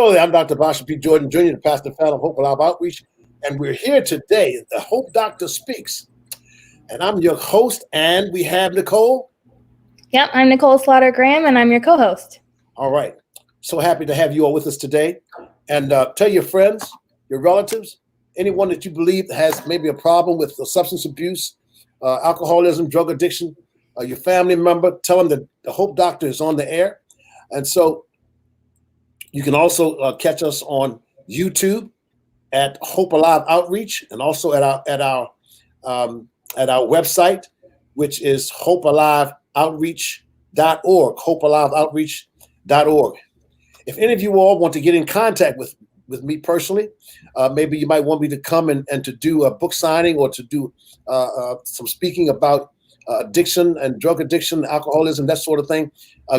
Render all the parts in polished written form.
Hello there, I'm Dr. Basha P. Jordan Jr., the pastor and founder of Hope Alive Outreach, and we're here today at the Hope Doctor Speaks. And I'm your host, and we have Nicole. Yep, I'm Nicole Slaughter-Graham, and I'm your co-host. All right. So happy to have you all with us today. And tell your friends, your relatives, anyone that you believe has maybe a problem with substance abuse, alcoholism, drug addiction, your family member, tell them that the Hope Doctor is on the air. And so you can also catch us on YouTube at Hope Alive Outreach, and also at our website, which is hopealiveoutreach.org. Hopealiveoutreach.org. If any of you all want to get in contact with me personally, maybe you might want me to come and to do a book signing or to do some speaking about addiction and drug addiction, alcoholism, that sort of thing,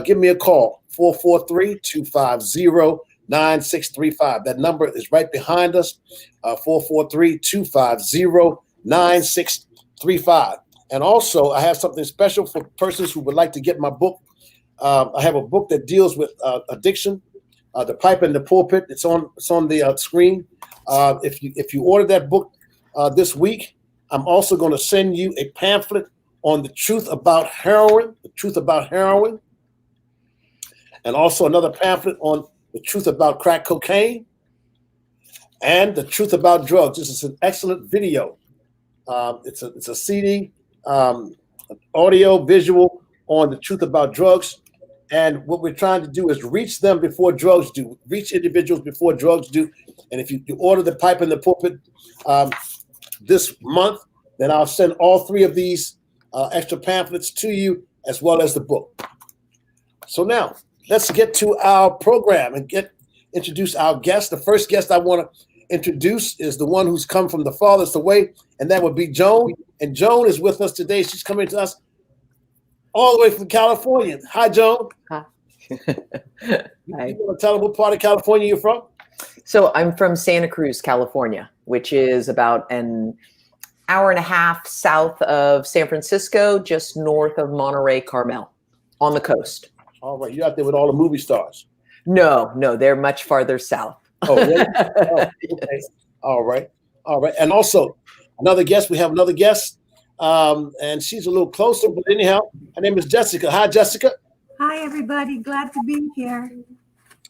give me a call, 443-250-9635. That number is right behind us, 443-250-9635. And also, I have something special for persons who would like to get my book. I have a book that deals with addiction, The Pipe and the Pulpit. It's on the screen. If you order that book this week, I'm also going to send you a pamphlet on the truth about heroin, and also another pamphlet on the truth about crack cocaine, and the truth about drugs. This is an excellent video. It's a CD, audio, visual on the truth about drugs. And what we're trying to do is reach them before drugs do, reach individuals before drugs do. And if you order The Pipe and the Pulpit this month, then I'll send all three of these extra pamphlets to you, as well as the book. So now let's get to our program and introduce our guest. The first guest I want to introduce is the one who's come from the farthest away, and that would be Joan. And Joan is with us today. She's coming to us all the way from California. Hi, Joan. Hi. You want to tell them what part of California you're from? So I'm from Santa Cruz, California, which is about an hour and a half south of San Francisco, just north of Monterey, Carmel, on the coast. All right. You're out there with all the movie stars. No, they're much farther south. Oh, really? Oh, okay. All right. And also, we have another guest, and she's a little closer, but anyhow, her name is Jessica. Hi, Jessica. Hi, everybody. Glad to be here.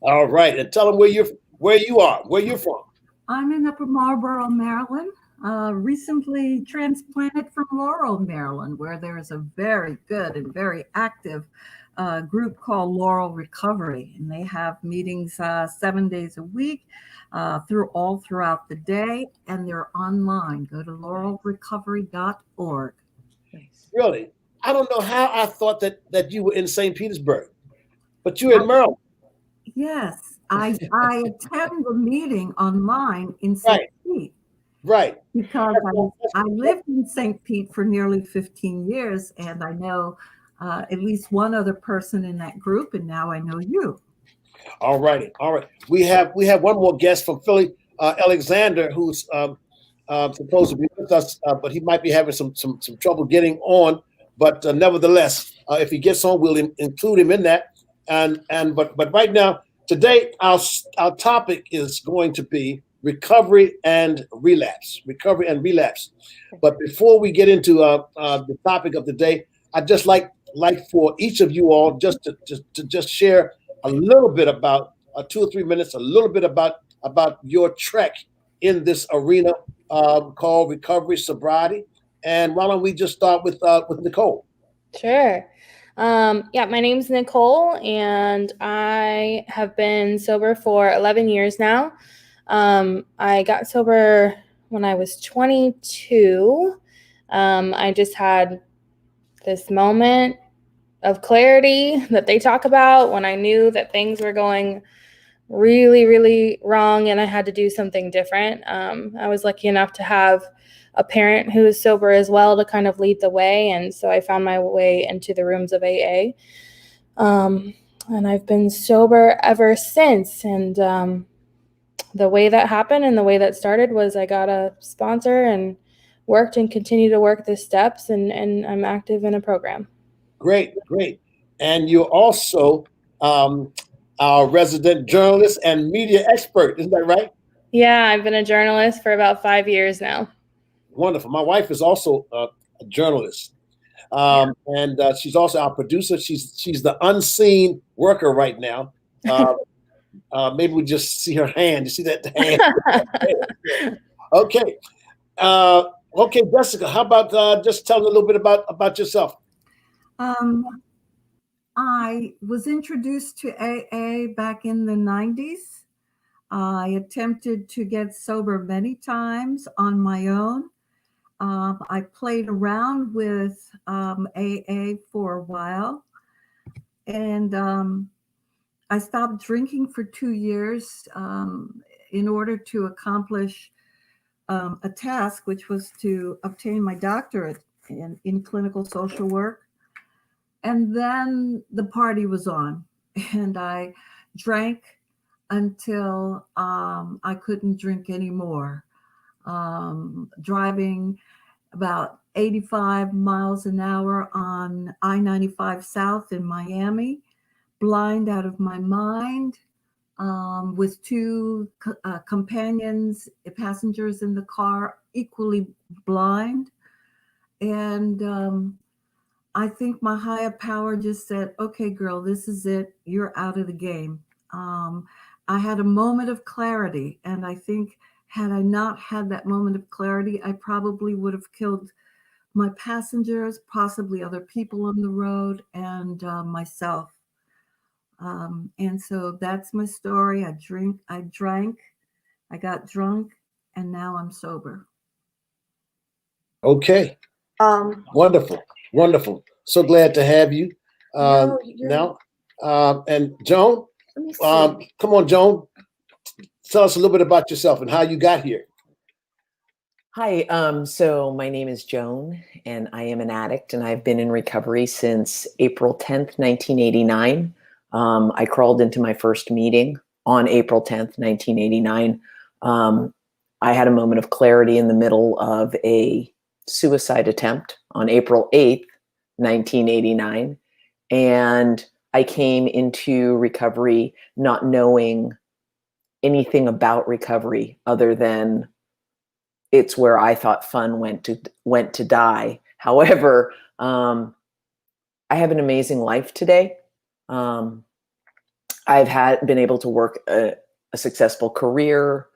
All right. And tell them where you're from. I'm in Upper Marlboro, Maryland. Recently transplanted from Laurel, Maryland, where there is a very good and very active group called Laurel Recovery, and they have meetings 7 days a week throughout the day, and they're online. Go to laurelrecovery.org. Nice. Really? I don't know how I thought that you were in St. Petersburg, but you're in Maryland. Yes, I attend the meeting online in St. Pete. Right. Because I lived in St. Pete for nearly 15 years, and I know at least one other person in that group, and now I know you. All righty. All right. We have one more guest from Philly, Alexander, who's supposed to be with us, but he might be having some trouble getting on. But nevertheless, if he gets on, we'll include him in that. But right now, today, our topic is going to be recovery and relapse. But before we get into the topic of the day, I'd just like for each of you all just to share a little bit about 2 or 3 minutes, a little bit about your trek in this arena called recovery, sobriety. And why don't we just start with Nicole? Sure. My name's Nicole, and I have been sober for 11 years now. I got sober when I was 22. I just had this moment of clarity that they talk about when I knew that things were going really, really wrong and I had to do something different. I was lucky enough to have a parent who was sober as well to kind of lead the way. And so I found my way into the rooms of AA. And I've been sober ever since. And the way that happened and the way that started was I got a sponsor and worked and continue to work the steps, and I'm active in a program. Great. And you're also our resident journalist and media expert. Isn't that right? Yeah, I've been a journalist for about 5 years now. Wonderful. My wife is also a journalist, and she's also our producer. She's the unseen worker right now. Maybe we just see her hand. You see that hand? Okay. Okay, Jessica. How about just telling a little bit about yourself? I was introduced to AA back in the 90s. I attempted to get sober many times on my own. I played around with AA for a while, and I stopped drinking for 2 years in order to accomplish a task, which was to obtain my doctorate in clinical social work. And then the party was on, and I drank until I couldn't drink anymore. Driving about 85 miles an hour on I-95 South in Miami, blind out of my mind, with two companions, passengers in the car, equally blind. And I think my higher power just said, okay, girl, this is it. You're out of the game. I had a moment of clarity. And I think had I not had that moment of clarity, I probably would have killed my passengers, possibly other people on the road, and myself. And so that's my story. I drank, I got drunk, and now I'm sober. Okay. Wonderful. Wonderful. So glad to have you now. And Joan, come on, Joan. Tell us a little bit about yourself and how you got here. Hi, so my name is Joan, and I am an addict, and I've been in recovery since April 10th, 1989. I crawled into my first meeting on April 10th, 1989. I had a moment of clarity in the middle of a suicide attempt on April 8th, 1989. And I came into recovery not knowing anything about recovery other than it's where I thought fun went to die. However, I have an amazing life today. I've been able to work a successful career,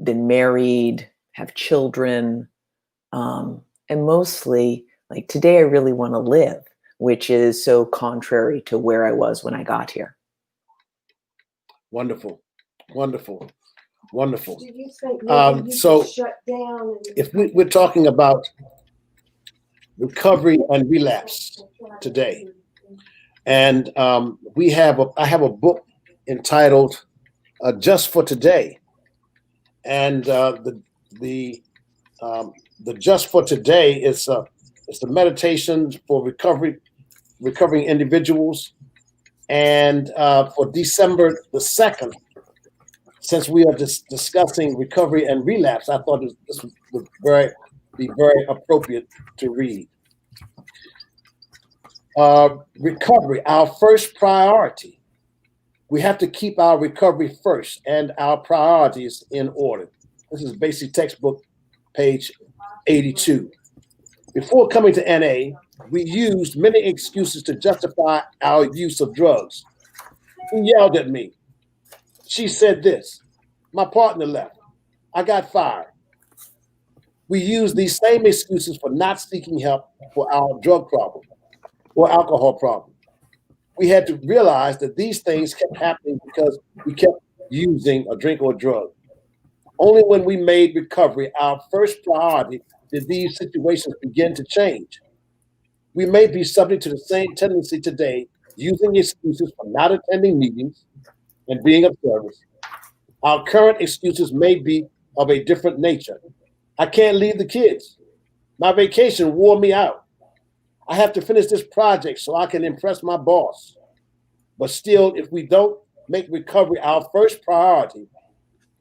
been married, have children, and mostly like today I really want to live, which is so contrary to where I was when I got here. Wonderful, wonderful, wonderful. Do you think maybe you so could shut down? If we're talking about recovery and relapse today, and I have a book entitled "Just for Today," and the Just for Today is the meditation for recovering individuals, and for December the 2nd. Since we are just discussing recovery and relapse, I thought this would be very appropriate to read. Recovery, our first priority. We have to keep our recovery first and our priorities in order. This is basic textbook, page 82. Before coming to NA, we used many excuses to justify our use of drugs. He yelled at me. She said this. My partner left. I got fired. We use these same excuses for not seeking help for our drug problem or alcohol problem. We had to realize that these things kept happening because we kept using a drink or drug. Only when we made recovery our first priority did these situations begin to change. We may be subject to the same tendency today, using excuses for not attending meetings and being of service. Our current excuses may be of a different nature. I can't leave the kids. My vacation wore me out. I have to finish this project so I can impress my boss. But still, if we don't make recovery our first priority,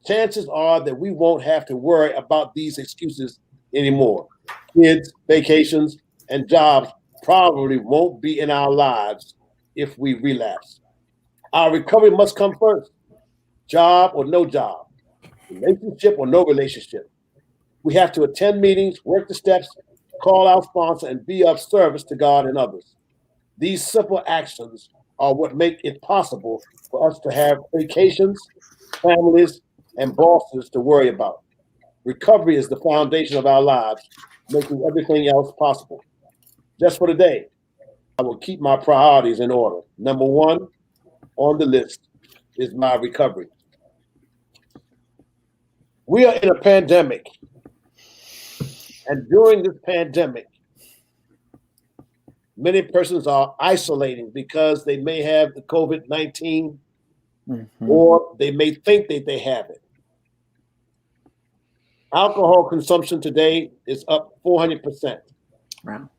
chances are that we won't have to worry about these excuses anymore. Kids, vacations, and jobs probably won't be in our lives if we relapse. Our recovery must come first. Job or no job, relationship or no relationship. We have to attend meetings, work the steps, call our sponsor, and be of service to God and others. These simple actions are what make it possible for us to have vacations, families, and bosses to worry about. Recovery is the foundation of our lives, making everything else possible. Just for today, I will keep my priorities in order. Number one on the list is my recovery. We are in a pandemic, and during this pandemic, many persons are isolating because they may have the COVID-19 or they may think that they have it. Alcohol consumption today is up 400%. Wow.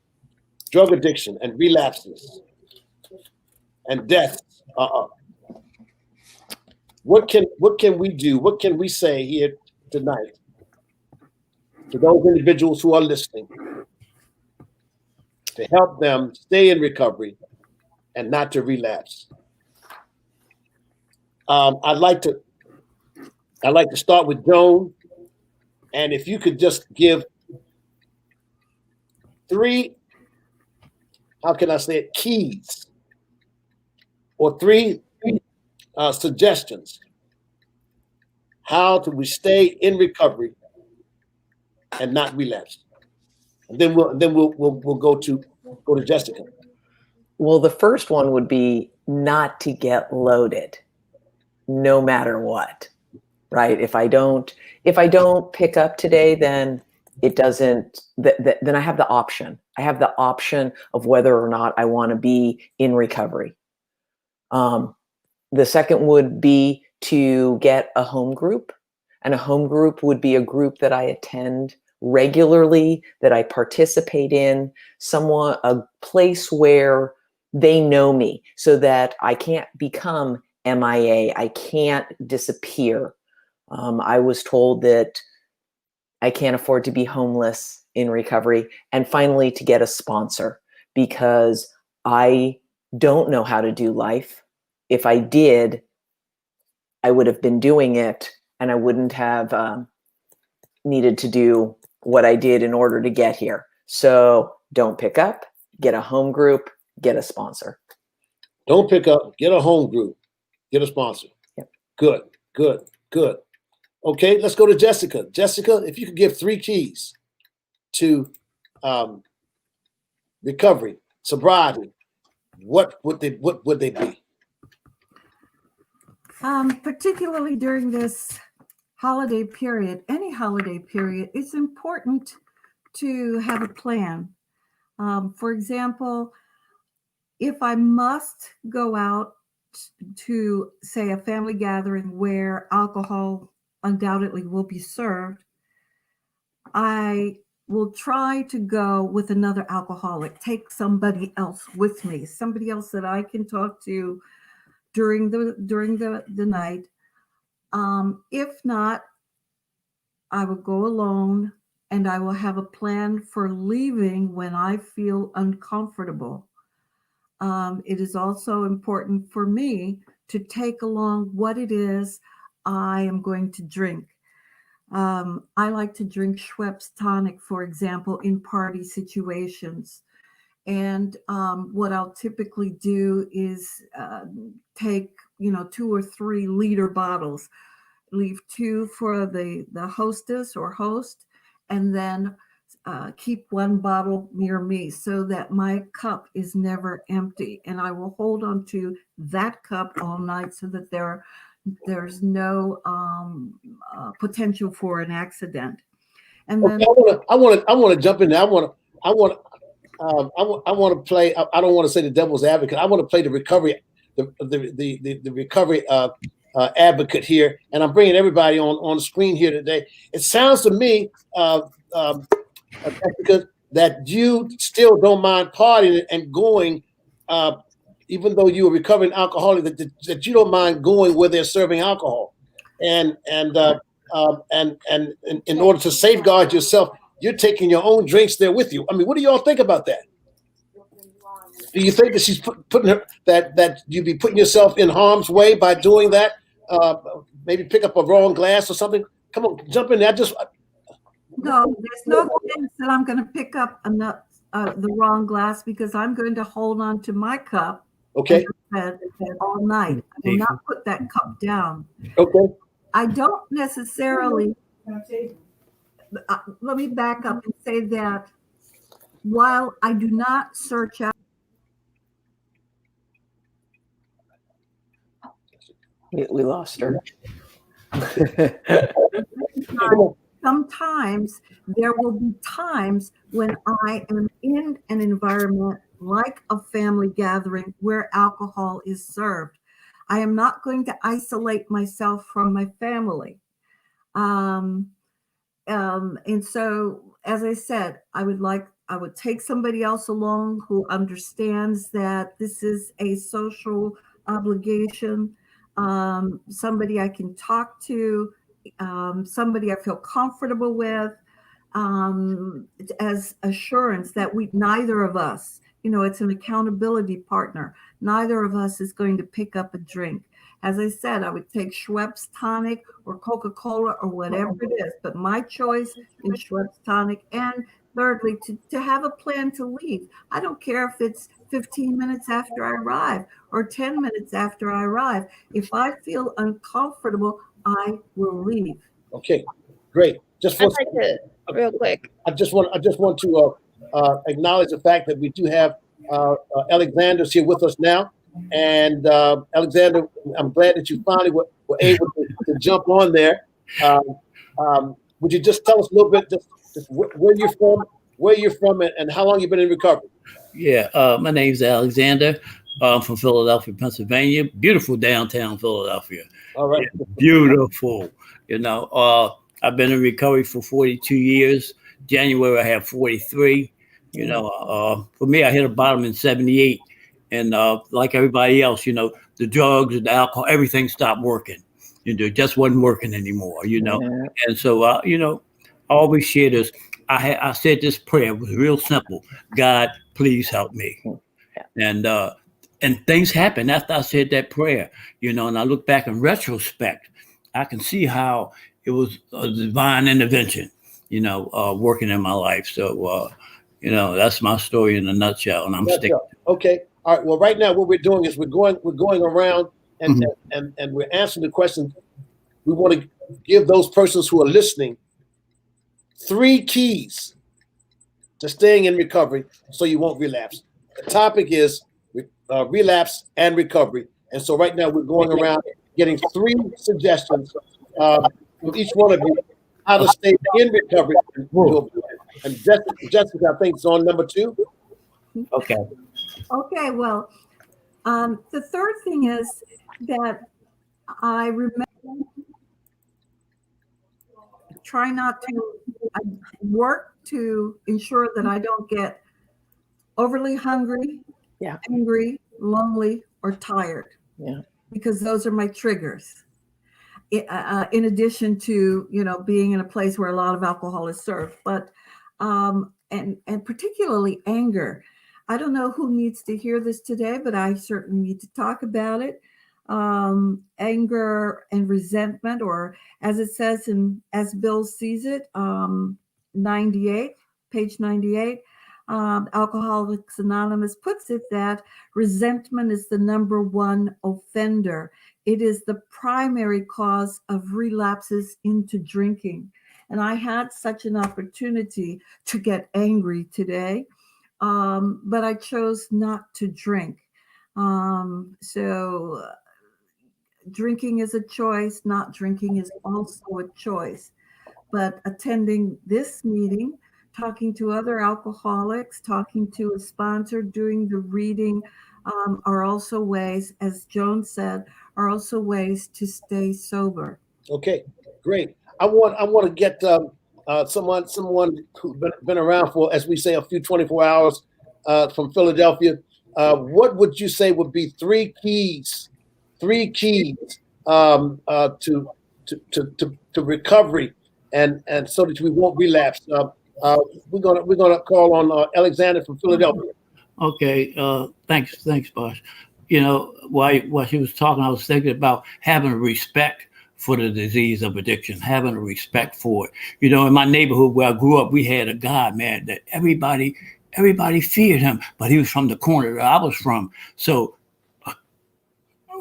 Drug addiction and relapses and deaths are up. What can we do? What can we say here tonight to those individuals who are listening to help them stay in recovery and not to relapse? I'd like to start with Joan, and if you could just give 3, how can I say it, keys or 3 suggestions. How do we stay in recovery and not relapse? And then we'll go to Jessica. Well, the first one would be not to get loaded, no matter what, right? If I don't pick up today, then it doesn't. Then I have the option. I have the option of whether or not I want to be in recovery. The second would be to get a home group, and a home group would be a group that I attend regularly, that I participate in, a place where they know me so that I can't become MIA. I can't disappear. I was told that I can't afford to be homeless in recovery. And finally, to get a sponsor, because I don't know how to do life. If I did, I would have been doing it, and I wouldn't have needed to do what I did in order to get here. So don't pick up, get a home group, get a sponsor. Don't pick up, get a home group, get a sponsor. Yep. Good. Okay, let's go to Jessica. Jessica, if you could give 3 keys to recovery, sobriety, what would they be? Particularly during this holiday period, any holiday period, it's important to have a plan. For example, if I must go out to, say, a family gathering where alcohol undoubtedly will be served, I will try to go with another alcoholic, take somebody else with me, somebody else that I can talk to during the night. If not, I will go alone, and I will have a plan for leaving when I feel uncomfortable. It is also important for me to take along what it is I am going to drink. I like to drink Schweppes tonic, for example, in party situations. And what I'll typically do is take, 2 or 3 liter bottles, leave 2 for the hostess or host, and then keep 1 bottle near me so that my cup is never empty. And I will hold on to that cup all night so that there's no potential for an accident. And then I want to jump in there. I want to play. I don't want to say the devil's advocate. I want to play the recovery, the recovery advocate here, and I'm bringing everybody on the screen here today. It sounds to me, because that you still don't mind partying and going, even though you're a recovering alcoholic, that you don't mind going where they're serving alcohol, and in order to safeguard yourself, you're taking your own drinks there with you. I mean, what do y'all think about that? Do you think that she's putting her that you'd be putting yourself in harm's way by doing that? Maybe pick up a wrong glass or something. Come on, jump in there. No, there's no chance that I'm going to pick up the wrong glass because I'm going to hold on to my cup. Okay. All night. I will not put that cup down. Okay. I don't necessarily. Let me back up and say that while I do not search out. We lost her. Sometimes there will be times when I am in an environment like a family gathering where alcohol is served. I am not going to isolate myself from my family. And so, as I said, I would take somebody else along who understands that this is a social obligation, somebody I can talk to, somebody I feel comfortable with, as assurance that neither of us, it's an accountability partner. Neither of us is going to pick up a drink. As I said, I would take Schweppes tonic or Coca-Cola or whatever it is, but my choice is Schweppes tonic. And thirdly, to have a plan to leave. I don't care if it's 15 minutes after I arrive or 10 minutes after I arrive. If I feel uncomfortable, I will leave. Okay, great. Real quick. I just want to acknowledge the fact that we do have Alexander's here with us now. And Alexander, I'm glad that you finally were able to jump on there. Would you just tell us a little bit just where you're from, and how long you've been in recovery? Yeah, my name's Alexander. I'm from Philadelphia, Pennsylvania. Beautiful downtown Philadelphia. All right. Yeah, beautiful. I've been in recovery for 42 years. January, I have 43. For me, I hit a bottom in 78. And like everybody else, the drugs and the alcohol, everything stopped working. It just wasn't working anymore, Yeah. And so, I always share this. I said this prayer. It was real simple. God, please help me. Yeah. And things happened after I said that prayer, and I look back in retrospect, I can see how it was a divine intervention, working in my life. So, that's my story in a nutshell, and I'm sticking. Okay. All right. Well, right now, what we're doing is we're going around and we're answering the questions. We want to give those persons who are listening 3 keys to staying in recovery so you won't relapse. The topic is relapse and recovery. And so right now we're going around getting 3 suggestions from each one of you how to stay in recovery. And Jessica, I think, is on number 2. Okay. Okay, well, the third thing is that I remember try not to work to ensure that I don't get overly hungry, angry, lonely, or tired. Yeah. Because those are my triggers. In addition to, being in a place where a lot of alcohol is served, but and particularly anger. I don't know who needs to hear this today, but I certainly need to talk about it. Anger and resentment, or as it says as Bill sees it, 98, page 98, Alcoholics Anonymous puts it that resentment is the number 1 offender. It is the primary cause of relapses into drinking. And I had such an opportunity to get angry today, but I chose not to drink. So drinking is a choice, not drinking is also a choice. But attending this meeting, talking to other alcoholics, talking to a sponsor, doing the reading are also ways, as Joan said, are also ways to stay sober. Okay, great. I want to get someone who's been around for, as we say, a few 24 hours from Philadelphia. What would you say would be 3 keys to recovery and so that we won't relapse? We're gonna call on Alexander from Philadelphia. Okay. Thanks, boss. You know, while she was talking, I was thinking about having a respect for the disease of addiction, having a respect for it. You know, in my neighborhood where I grew up, we had a guy, man, that everybody feared him, but he was from the corner that I was from. So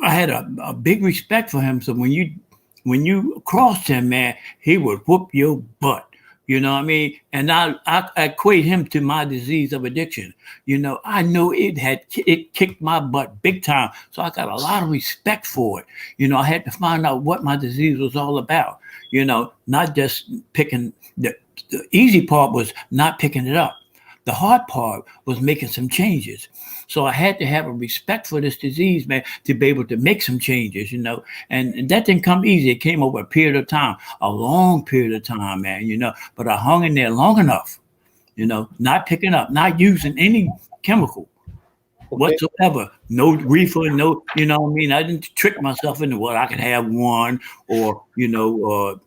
I had a big respect for him. So when you crossed him, man, he would whoop your butt. You know what I mean? And I equate him to my disease of addiction. You know, I know it kicked my butt big time. So I got a lot of respect for it. You know, I had to find out what my disease was all about. You know, not just picking the easy part was not picking it up. The hard part was making some changes. So I had to have a respect for this disease, man, to be able to make some changes, you know. And that didn't come easy. It came over a period of time, a long period of time, man, you know. But I hung in there long enough, you know, not picking up, not using any chemical whatsoever. No reefer, no, you know what I mean? I didn't trick myself into what I could have one or, no,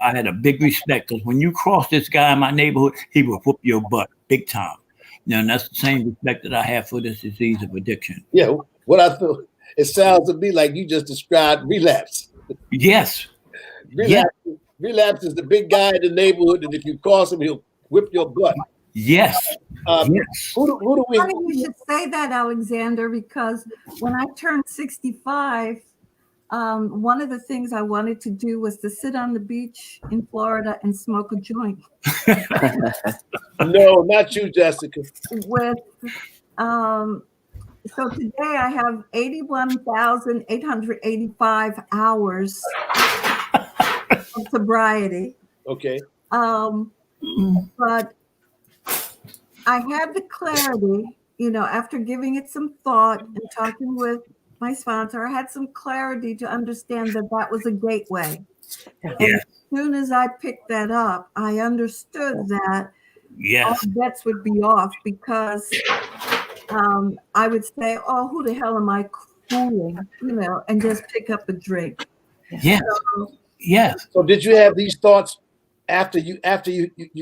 I had a big respect because when you cross this guy in my neighborhood, he will whoop your butt big time. You know, and that's the same respect that I have for this disease of addiction. Yeah, what I thought, it sounds to me like you just described relapse. Yes. Relapse is the big guy in the neighborhood, and if you cross him, he'll whip your butt. Yes. Yes. Who do we? Funny you should say that, Alexander, because when I turned 65, one of the things I wanted to do was to sit on the beach in Florida and smoke a joint. No, not you, Jessica. With so today I have 81,885 hours of sobriety. Okay. But I had the clarity, you know, after giving it some thought and talking with my sponsor, I had some clarity to understand that that was a gateway. Yeah. And as soon as I picked that up, I understood that all bets would be off because I would say, oh, who the hell am I fooling, you know, and just pick up a drink. Yes. Yes. So did you have these thoughts after you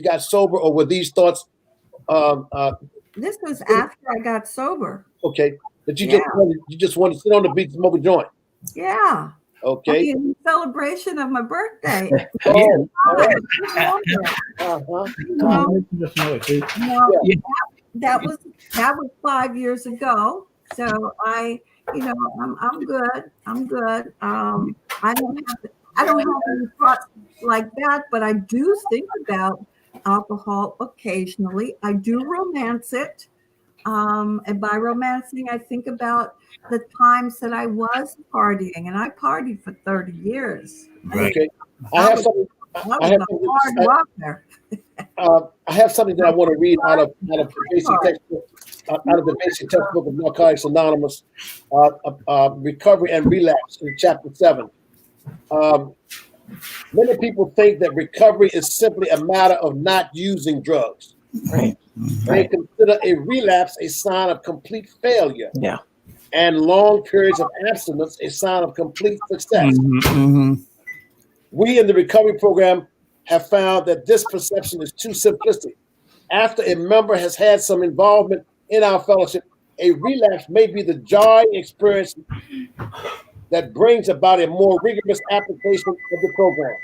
got sober, or were these thoughts? This was after I got sober. Okay. That you just wanted to sit on the beach and smoke a joint. Yeah. Okay. I mean, in celebration of my birthday. That was 5 years ago. So I'm good. I'm good. I don't have any thoughts like that, but I do think about alcohol occasionally. I do romance it. And by romancing, I think about the times that I was partying, and I partied for 30 years. Okay. I have something that I want to read out of the basic textbook, of Narcotics Anonymous, Recovery and Relapse in Chapter 7. Many people think that recovery is simply a matter of not using drugs. Right. They consider a relapse a sign of complete failure. Yeah. And long periods of abstinence a sign of complete success. We in the recovery program have found that this perception is too simplistic. After a member has had some involvement in our fellowship, a relapse may be the jarring experience that brings about a more rigorous application of the program.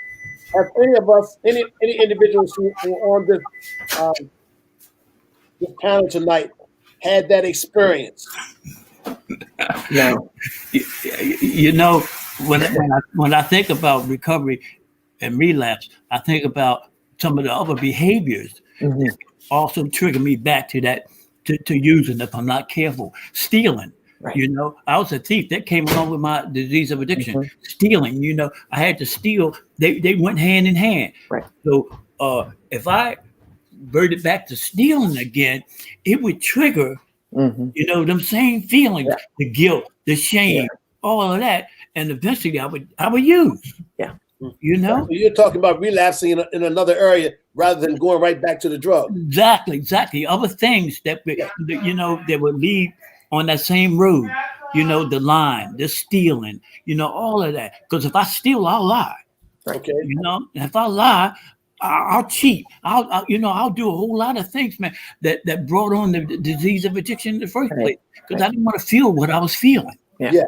Have any of us, any individuals who are on this panel tonight had that experience? No. You know, when I think about recovery and relapse, I think about some of the other behaviors that also trigger me back to that, to using if I'm not careful. Stealing. Right. You know, I was a thief. That came along with my disease of addiction. Stealing, you know, I had to steal. They went hand in hand. Right. So if I reverted back to stealing again, it would trigger, you know, them same feelings, the guilt, the shame, all of that. And eventually I would use. Yeah. You know? So you're talking about relapsing in another area rather than going right back to the drug. Exactly. Other things that, you know, that would lead on that same road, you know, the lying, the stealing, you know, all of that. Because if I steal, I'll lie. Okay. You know, and if I lie, I'll cheat. I'll do a whole lot of things, man, that brought on the disease of addiction in the first place, because I didn't want to feel what I was feeling. Yeah.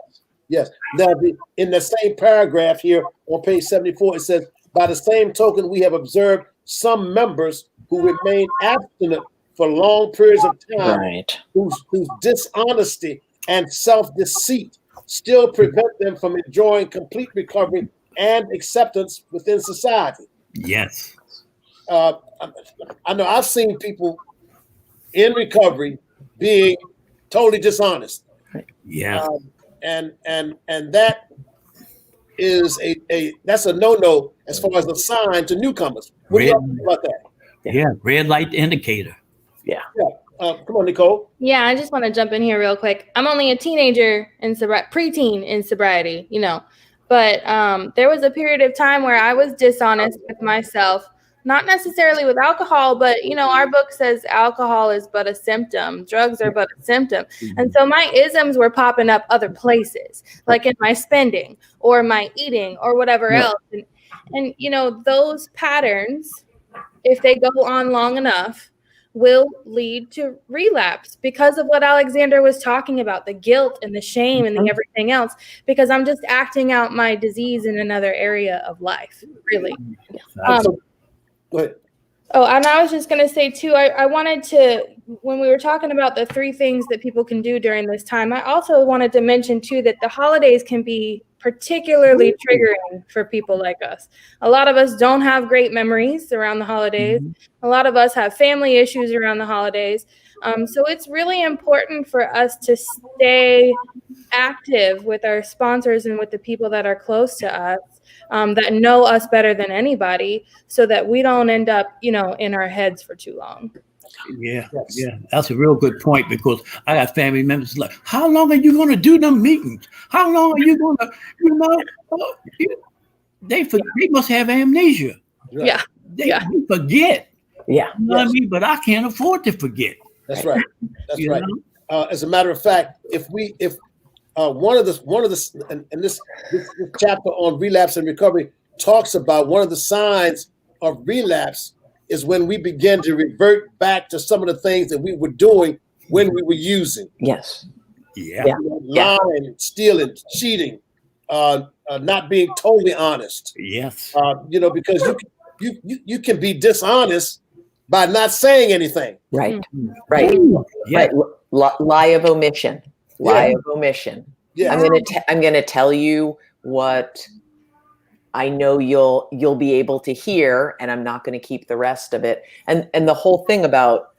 Yes. Now, in the same paragraph here on page 74, it says, by the same token, we have observed some members who remain abstinent for long periods of time, whose dishonesty and self-deceit still prevent them from enjoying complete recovery and acceptance within society. Yes. I know I've seen people in recovery being totally dishonest. Yeah. And that is that's a no-no as far as a sign to newcomers. What do you think about that? Yeah, red light indicator. Yeah. Come on, Nicole. Yeah, I just want to jump in here real quick. I'm only a teenager in preteen in sobriety, but there was a period of time where I was dishonest with myself, not necessarily with alcohol, but our book says alcohol is but a symptom, drugs are but a symptom. And so my isms were popping up other places, like in my spending or my eating or whatever else. And those patterns, if they go on long enough, will lead to relapse because of what Alexander was talking about, the guilt and the shame and the everything else, because I'm just acting out my disease in another area of life, really. Go ahead. Oh, and I was just going to say, too, I wanted to, when we were talking about the 3 things that people can do during this time, I also wanted to mention, too, that the holidays can be particularly triggering for people like us. A lot of us don't have great memories around the holidays. A lot of us have family issues around the holidays. So it's really important for us to stay active with our sponsors and with the people that are close to us, that know us better than anybody, so that we don't end up, in our heads for too long. Yeah, that's a real good point, because I got family members like, how long are you going to do them meetings? How long are you going to, they must have amnesia. Right. They forget. Yeah. You know what I mean? But I can't afford to forget. That's right. That's right. As a matter of fact, if one of the and this chapter on relapse and recovery talks about one of the signs of relapse is when we begin to revert back to some of the things that we were doing when we were using. Yes. Yeah. Lying, stealing, cheating, not being totally honest. Yes. Because you can be dishonest by not saying anything. Right. Right. Yeah. Right. Lie of omission. Lie of omission. Yeah. I'm gonna tell you what I know you'll be able to hear, and I'm not going to keep the rest of it. And the whole thing about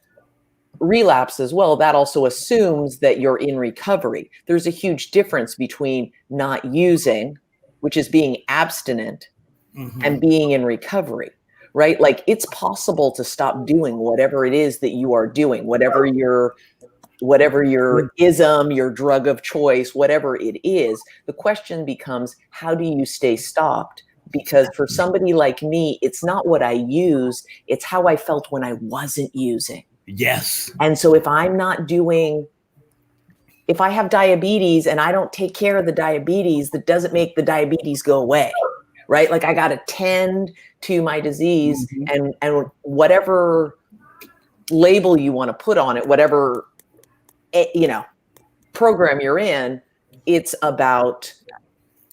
relapse as well, that also assumes that you're in recovery. There's a huge difference between not using, which is being abstinent, and being in recovery, right? Like, it's possible to stop doing whatever it is that you are doing, whatever your ism, your drug of choice, whatever it is. The question becomes, how do you stay stopped? Because for somebody like me, it's not what I used, it's how I felt when I wasn't using. Yes. And so if I have diabetes and I don't take care of the diabetes, that doesn't make the diabetes go away, right? Like, I got to tend to my disease, and whatever label you want to put on it, whatever program you're in, it's about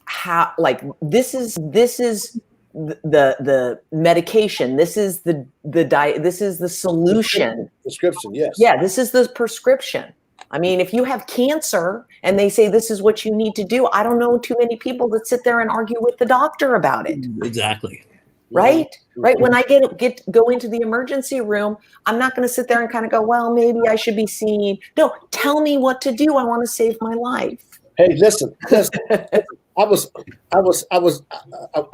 how, like, this is the medication, this is the diet, this is the solution. Prescription, yes. Yeah, this is the prescription. I mean, if you have cancer and they say this is what you need to do, I don't know too many people that sit there and argue with the doctor about it. Exactly. Right? Right. When I go into the emergency room, I'm not going to sit there and kind of go, well, maybe I should be seen. No, tell me what to do. I want to save my life. Hey, listen. I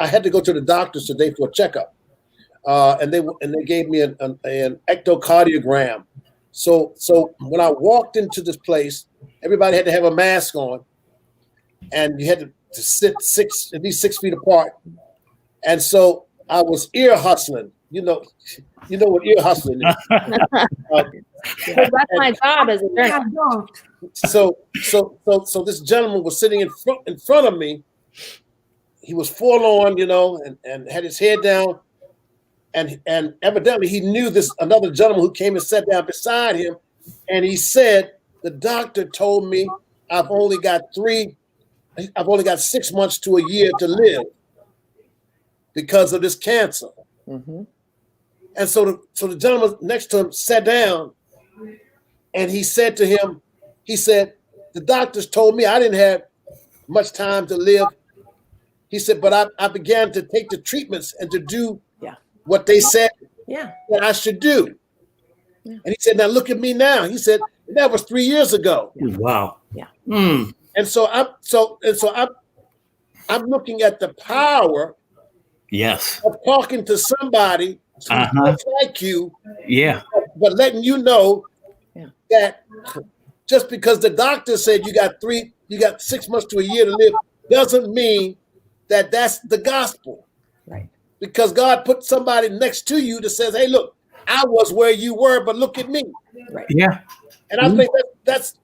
had to go to the doctors today for a checkup, and they gave me an echocardiogram. So when I walked into this place, everybody had to have a mask on, and you had to sit at least 6 feet apart. And so I was ear hustling. You know what ear hustling is. That's my job as a journalist. So this gentleman was sitting in front of me. He was forlorn, and had his head down. and evidently he knew this another gentleman who came and sat down beside him, and he said, the doctor told me I've only got 6 months to a year to live because of this cancer. Mm-hmm. And so the gentleman next to him sat down, and he said to him, he said, the doctors told me I didn't have much time to live. He said, but I began to take the treatments and to do what they said that I should do. Yeah. And he said, now look at me now. He said, that was 3 years ago. Wow. Yeah. Mm. And so I'm looking at the power of talking to somebody just like you. Yeah. But letting you know that just because the doctor said you got 6 months to a year to live doesn't mean that that's the gospel. Right. Because God put somebody next to you that says, hey, look, I was where you were, but look at me. Right. Yeah. And I think that's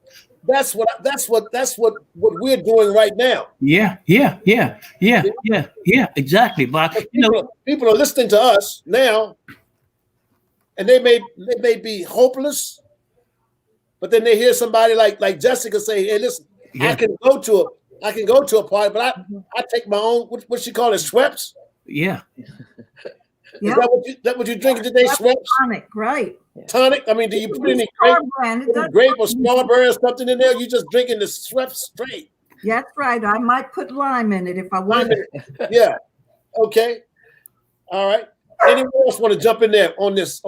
what we're doing right now. Yeah. Exactly. But people are listening to us now, and they may be hopeless, but then they hear somebody like Jessica say, "Hey, listen, I can go to a party, but I take my own what she call it, Schweppes." Yeah. Is that what you drinking today, Schweppes? Tonic, right? Tonic. I mean, do you put any grape or strawberry or something in there? You just drinking the Schweppes straight. That's right. I might put lime in it if I wanted. Yeah. Okay. All right. Anyone else want to jump in there on this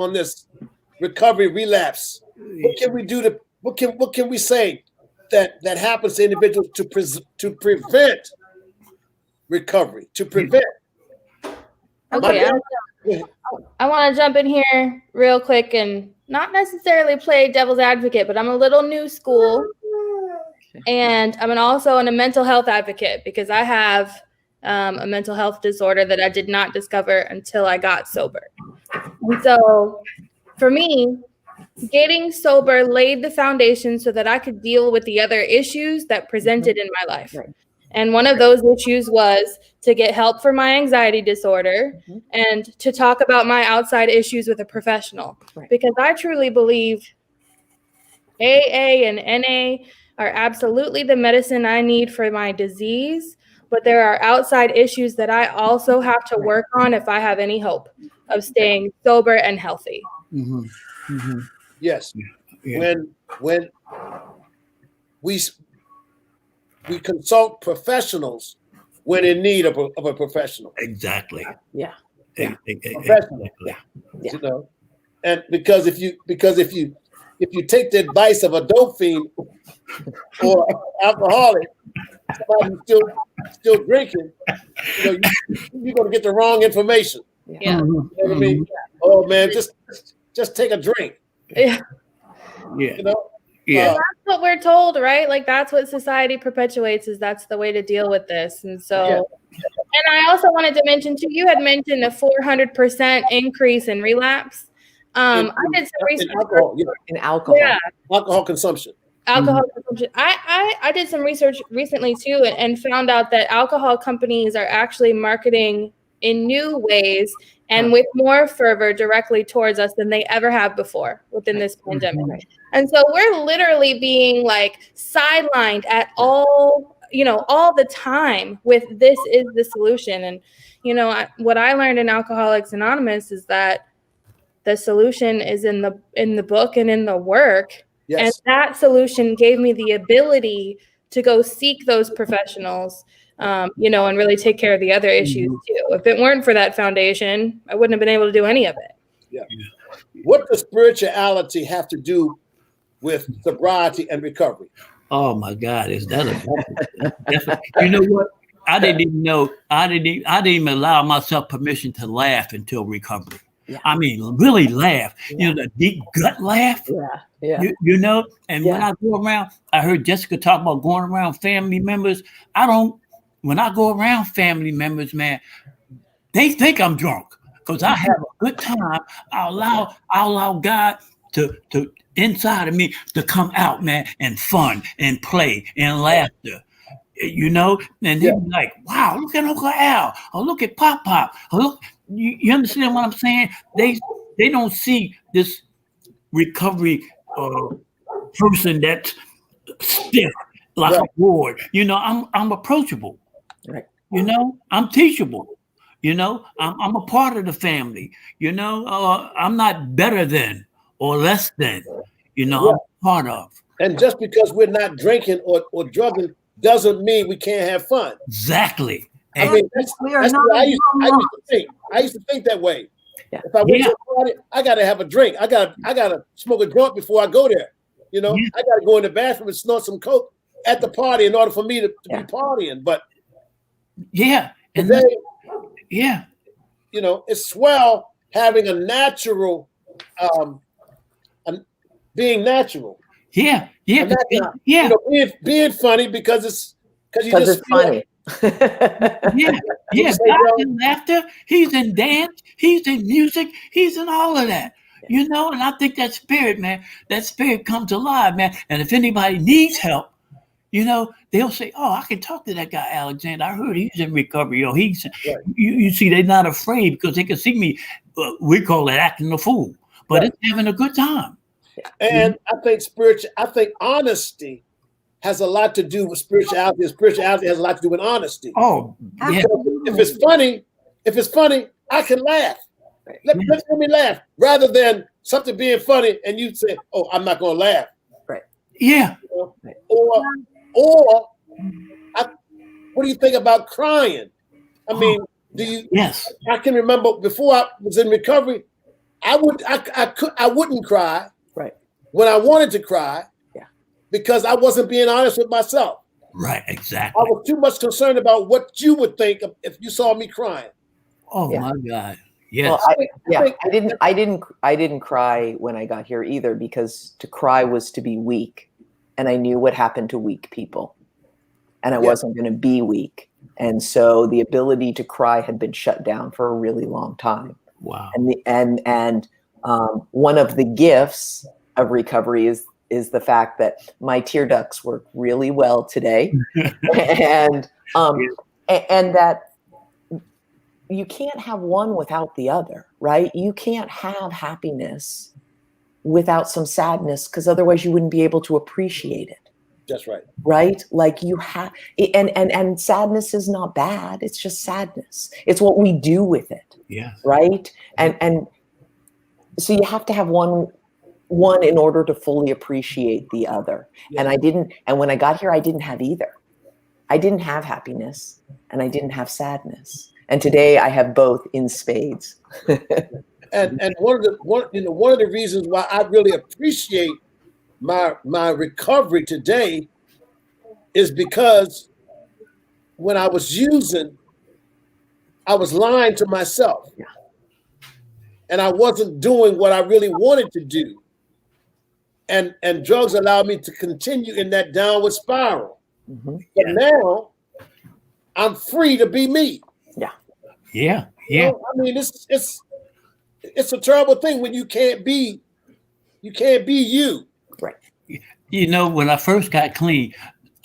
recovery relapse? What can we do what can we say that happens to individuals to prevent recovery, to prevent? Okay, I want to jump in here real quick and not necessarily play devil's advocate, but I'm a little new school, and I'm also a mental health advocate because I have a mental health disorder that I did not discover until I got sober. And so for me, getting sober laid the foundation so that I could deal with the other issues that presented in my life. Right. And one of those issues was to get help for my anxiety disorder and to talk about my outside issues with a professional. Right. Because I truly believe AA and NA are absolutely the medicine I need for my disease, but there are outside issues that I also have to work on if I have any hope of staying sober and healthy. Mm-hmm. Mm-hmm. Yes. Yeah. When we consult professionals when in need of a professional. Exactly. Yeah. Professional. Yeah. You know, and because if you take the advice of a dope fiend or alcoholic, somebody who's still drinking, you're going to get the wrong information. Yeah. You know what I mean? Oh man, just take a drink. Yeah. Yeah. You know? Yeah. That's what we're told, right? Like that's what society perpetuates, is that's the way to deal with this. And so, and I also wanted to mention too, you had mentioned a 400% increase in relapse. I did some research in alcohol. Yeah. Alcohol consumption. Consumption. I did some research recently too, and found out that alcohol companies are actually marketing in new ways and with more fervor directly towards us than they ever have before within this pandemic. Right. And so we're literally being like sidelined at all the time with this is the solution. And, what I learned in Alcoholics Anonymous is that the solution is in the book and in the work. Yes. And that solution gave me the ability to go seek those professionals, and really take care of the other issues too. If it weren't for that foundation, I wouldn't have been able to do any of it. Yeah. What does spirituality have to do with sobriety and recovery? Oh my God, is that you know what? I didn't even allow myself permission to laugh until recovery. Yeah. I mean, really laugh. Yeah. The deep gut laugh. Yeah. And when I go around, I heard Jessica talk about going around family members. When I go around family members, man, they think I'm drunk because I have a good time. I'll allow God to inside of me to come out, man, and fun and play and laughter. you know, and they'd be like, wow, look at Uncle Al, or look at Pop Pop, or look, you understand what I'm saying? They don't see this recovery person that's stiff like a board. You know, I'm approachable. Right. You know, I'm teachable. You know, I'm a part of the family. You know, I'm not better than or less than. You know, I'm part of. And just because we're not drinking or drugging doesn't mean we can't have fun. Exactly. I mean, that's what I used to think. I used to think that way. Yeah. If I went to a party, I got to have a drink. I got to smoke a joint before I go there. You know, I got to go in the bathroom and snort some coke at the party in order for me to be partying. But and today, you know, it's swell having a natural, being natural. Yeah. You know, being funny because it's funny. God's in laughter. He's in dance. He's in music. He's in all of that. You know, and I think that spirit, man, that spirit comes alive, man. And if anybody needs help, you know, they'll say, "Oh, I can talk to that guy, Alexander. I heard he's in recovery." You know, you see, they're not afraid because they can see me. We call it acting a fool, but it's having a good time. And I think honesty has a lot to do with spirituality. Spirituality has a lot to do with honesty. Oh, yeah. If it's funny, I can laugh. Let me laugh rather than something being funny and you say, "Oh, I'm not going to laugh." Right. Yeah. You know? Or what do you think about crying? I mean, do you? Yes. I can remember before I was in recovery, I wouldn't cry. Right. When I wanted to cry. Because I wasn't being honest with myself. Right, exactly. I was too much concerned about what you would think if you saw me crying. Oh my God! Yes. Well, I didn't cry when I got here either because to cry was to be weak, and I knew what happened to weak people, and I wasn't going to be weak, and so the ability to cry had been shut down for a really long time. Wow. And one of the gifts of recovery is the fact that my tear ducts work really well today, and that you can't have one without the other, right? You can't have happiness without some sadness because otherwise you wouldn't be able to appreciate it. That's right. Right? Like you have, and sadness is not bad. It's just sadness. It's what we do with it. Yeah. Right? And so you have to have one in order to fully appreciate the other. Yeah. And when I got here, I didn't have either. I didn't have happiness and I didn't have sadness. And today I have both in spades. and one of the reasons why I really appreciate my recovery today is because when I was using, I was lying to myself. Yeah. And I wasn't doing what I really wanted to do. And drugs allowed me to continue in that downward spiral. Mm-hmm. But now I'm free to be me. Yeah. Yeah. You know, I mean, it's a terrible thing when you can't be you. Right. You know, when I first got clean,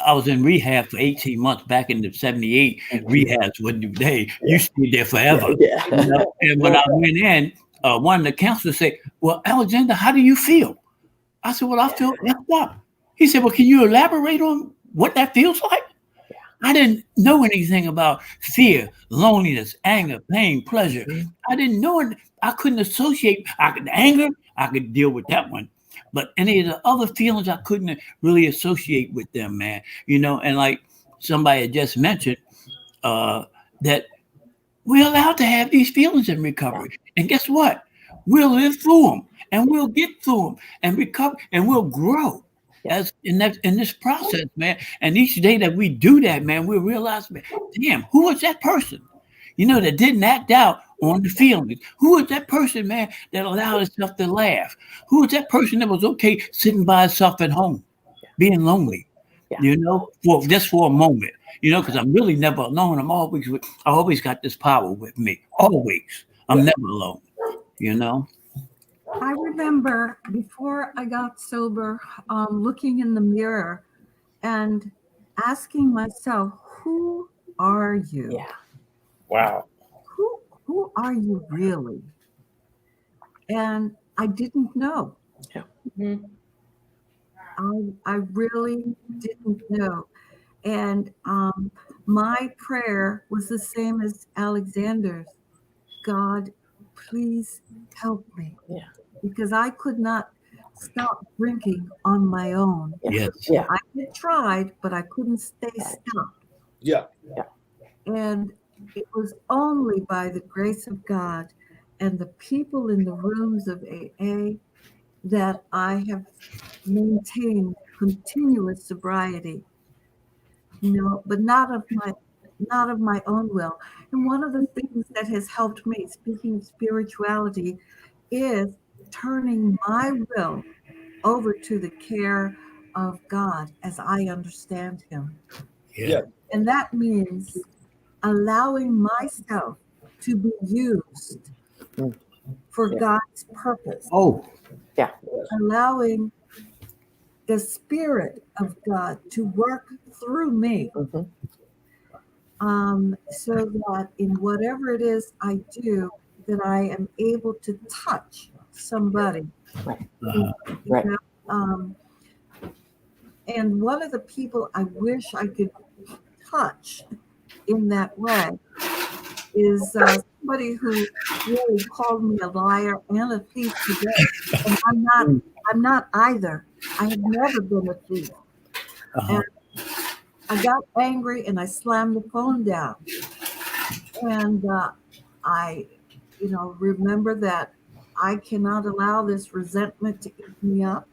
I was in rehab for 18 months back in the 78. Rehabs wouldn't do day. You stayed there forever. Yeah. You know? And when I went in, one of the counselors said, "Well, Alexander, how do you feel?" I said, "Well, I feel left up." He said, "Well, can you elaborate on what that feels like?" Yeah. I didn't know anything about fear, loneliness, anger, pain, pleasure. Mm-hmm. I didn't know it. I couldn't associate. Anger, I could deal with that one. But any of the other feelings, I couldn't really associate with them, man. You know, and like somebody had just mentioned, that we're allowed to have these feelings in recovery. And guess what? We'll live through them. And we'll get through them and recover, and we'll grow as in this process, man. And each day that we do that, man, we'll realize, man, damn, who was that person, you know, that didn't act out on the feelings? Who was that person, man, that allowed itself to laugh? Who was that person that was okay sitting by itself at home, being lonely, you know, for a moment, you know, because I'm really never alone. I always got this power with me, always. I'm never alone, you know. I remember before I got sober, looking in the mirror and asking myself, who are you? Yeah. Wow. Who are you really? And I didn't know. Mhm. I really didn't know. And my prayer was the same as Alexander's. God, please help me. Yeah. Because I could not stop drinking on my own. Yes. Yeah. I had tried, but I couldn't stay stopped. Yeah. And it was only by the grace of God and the people in the rooms of AA that I have maintained continuous sobriety. But not of my own will. And one of the things that has helped me, speaking of spirituality, is turning my will over to the care of God as I understand Him. Yeah. And that means allowing myself to be used for Yeah. God's purpose, Oh, allowing the Spirit of God to work through me, so that in whatever it is I do, that I am able to touch somebody. Right. You Right. know, and one of the people I wish I could touch in that way is somebody who really called me a liar and a thief today. And I'm not either. I have never been a thief. And I got angry and I slammed the phone down. And I, remember that I cannot allow this resentment to eat me up.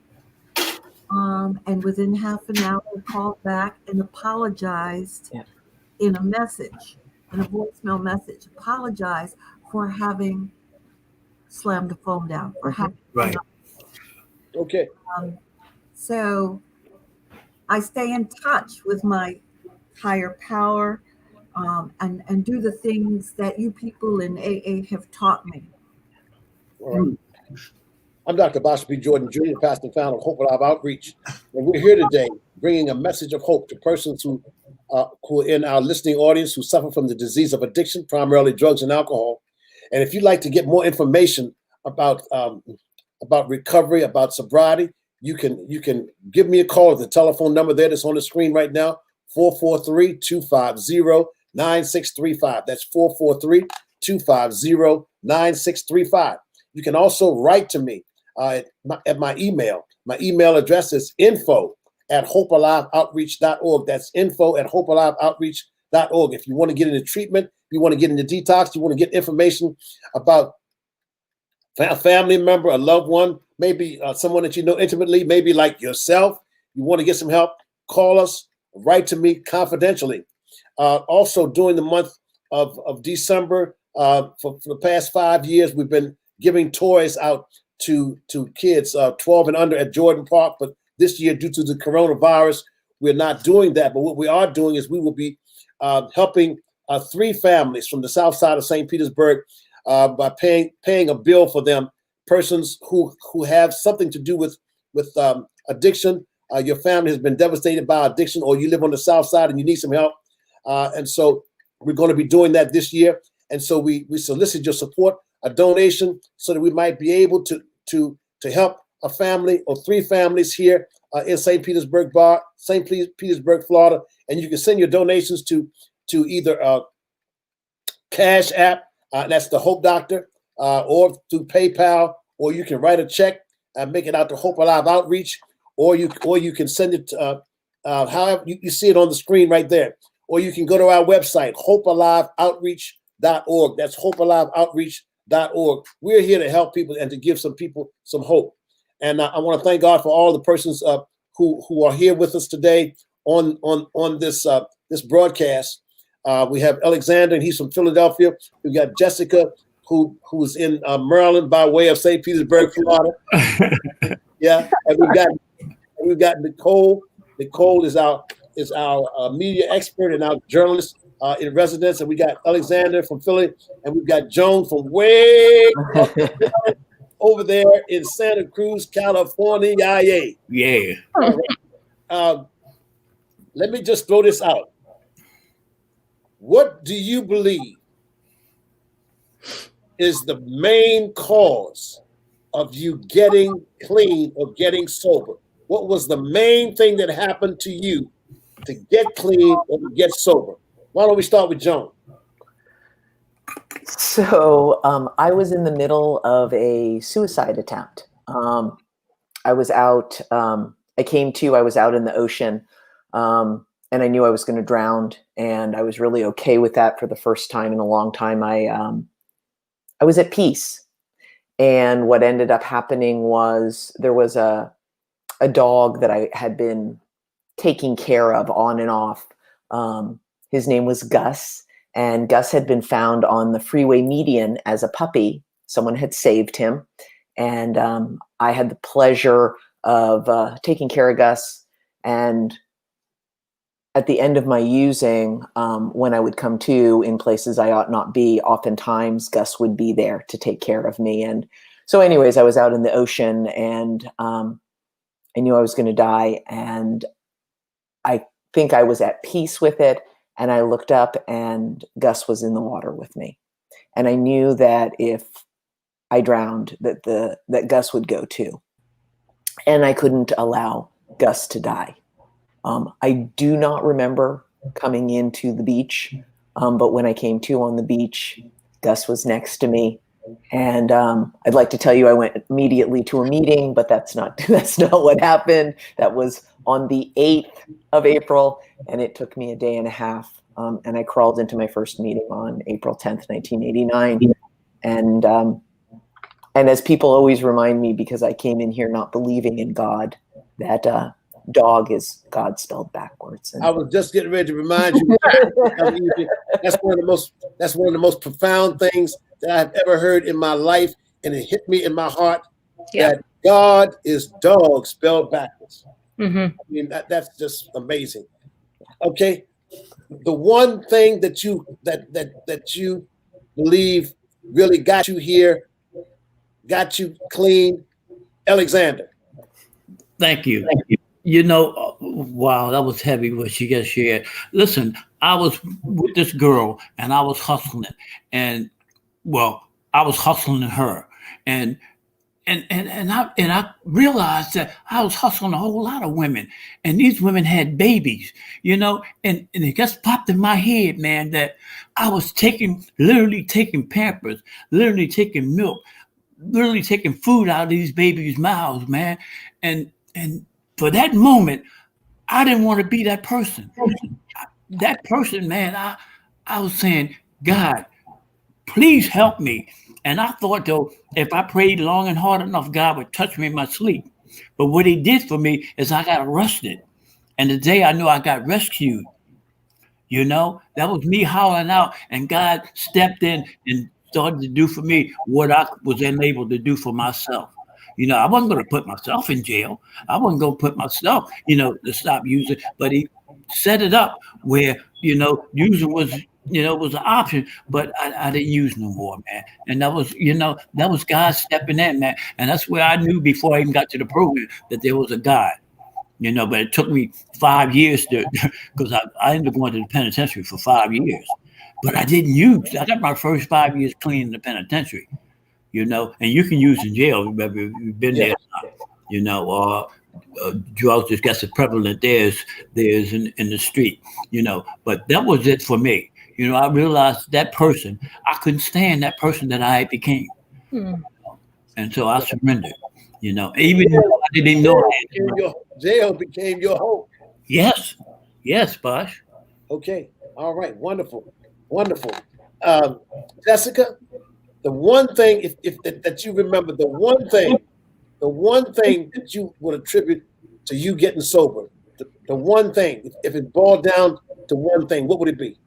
And within half an hour, I called back and apologized in a message, in a voicemail message, apologized for having slammed the phone down, for having right. Okay. So I stay in touch with my higher power, and do the things that you people in AA have taught me. All right. I'm Dr. Bosh B. Jordan Jr., pastor and founder of Hope Alive Outreach. And we're here today bringing a message of hope to persons who are in our listening audience who suffer from the disease of addiction, primarily drugs and alcohol. And if you'd like to get more information about recovery, about sobriety, you can give me a call at the telephone number there that's on the screen right now, 443-250-9635. That's 443-250-9635. You can also write to me at my email. My email address is info@hopealiveoutreach.org. That's info@hopealiveoutreach.org. If you want to get into treatment, you want to get into detox, you want to get information about a family member, a loved one, maybe someone that you know intimately, maybe like yourself, you want to get some help, call us, write to me confidentially. Also, during the month of December, for the past 5 years, we've been giving toys out to kids 12 and under at Jordan Park. But this year, due to the coronavirus, we're not doing that. But what we are doing is we will be helping 3 families from the south side of St. Petersburg by paying a bill for them, persons who have something to do with addiction. Your family has been devastated by addiction, or you live on the south side and you need some help. And so we're going to be doing that this year. And so we solicit your support, a donation, so that we might be able to help a family or 3 families here in St. Petersburg, Florida. And you can send your donations to either Cash App, that's the Hope Doctor, or through PayPal, or you can write a check and make it out to Hope Alive Outreach, or you can send it however you see it on the screen right there, or you can go to our website, hopealiveoutreach.org. That's hopealiveoutreach.org. We're here to help people and to give some people some hope. And I want to thank God for all the persons who are here with us today on this broadcast. We have Alexander, and he's from Philadelphia. We've got Jessica, who's in Maryland by way of St. Petersburg, Florida. Yeah, and we've got Nicole. Nicole is our media expert and our journalist in residence, and we got Alexander from Philly, and we've got Joan from way over there in Santa Cruz, California. Yeah. let me just throw this out. What do you believe is the main cause of you getting clean or getting sober? What was the main thing that happened to you to get clean or to get sober? Why don't we start with Joan? So I was in the middle of a suicide attempt. I was out, I came to, I was out in the ocean, and I knew I was going to drown, and I was really okay with that for the first time in a long time. I was at peace. And what ended up happening was there was a dog that I had been taking care of on and off. His name was Gus, and Gus had been found on the freeway median as a puppy. Someone had saved him, and I had the pleasure of taking care of Gus. And at the end of my using, when I would come to in places I ought not be, oftentimes Gus would be there to take care of me. And so anyways, I was out in the ocean, and I knew I was going to die. And I think I was at peace with it. And I looked up, and Gus was in the water with me. And I knew that if I drowned, that Gus would go too. And I couldn't allow Gus to die. I do not remember coming into the beach, but when I came to on the beach, Gus was next to me. And I'd like to tell you I went immediately to a meeting, but that's not what happened. That was on the 8th of April, and it took me a day and a half. And I crawled into my first meeting on April 10th, 1989. And as people always remind me, because I came in here not believing in God, that dog is God spelled backwards. And I was just getting ready to remind you. That's one of the most profound things that I've ever heard in my life, and it hit me in my heart. That God is dog spelled backwards. Mm-hmm. I mean, that's just amazing. Okay, the one thing that you believe really got you here, got you clean, Alexander. Thank you. You know, wow, that was heavy what she just shared. Listen, I was with this girl, and I was hustling, and well, I was hustling her, and I realized that I was hustling a whole lot of women, and these women had babies, you know, and it just popped in my head, man, that I was literally taking Pampers, literally taking milk, literally taking food out of these babies' mouths, man, and for that moment, I didn't want to be that person. That person, man, I was saying, God, please help me. And I thought, though, if I prayed long and hard enough, God would touch me in my sleep. But what he did for me is I got arrested. And the day I knew I got rescued, you know, that was me howling out. And God stepped in and started to do for me what I was unable to do for myself. You know, I wasn't going to put myself in jail. I wasn't going to put myself, you know, to stop using. But he set it up where, you know, using was, you know, was an option. But I didn't use no more, man. And that was, you know, that was God stepping in, man. And that's where I knew before I even got to the program that there was a God. You know, but it took me 5 years because I ended up going to the penitentiary for 5 years. But I didn't use. I got my first 5 years clean in the penitentiary. You know, and you can use in jail, whether you've been there, you know, drugs just got so prevalent there's in the street, you know. But that was it for me. You know, I realized that person, I couldn't stand that person that I became. And so I surrendered, you know, even though I didn't know. Jail became your hope. Yes, Bosh. Okay, all right, wonderful. Jessica, the one thing if that you remember, the one thing that you would attribute to you getting sober, the one thing, if it boiled down to one thing, what would it be?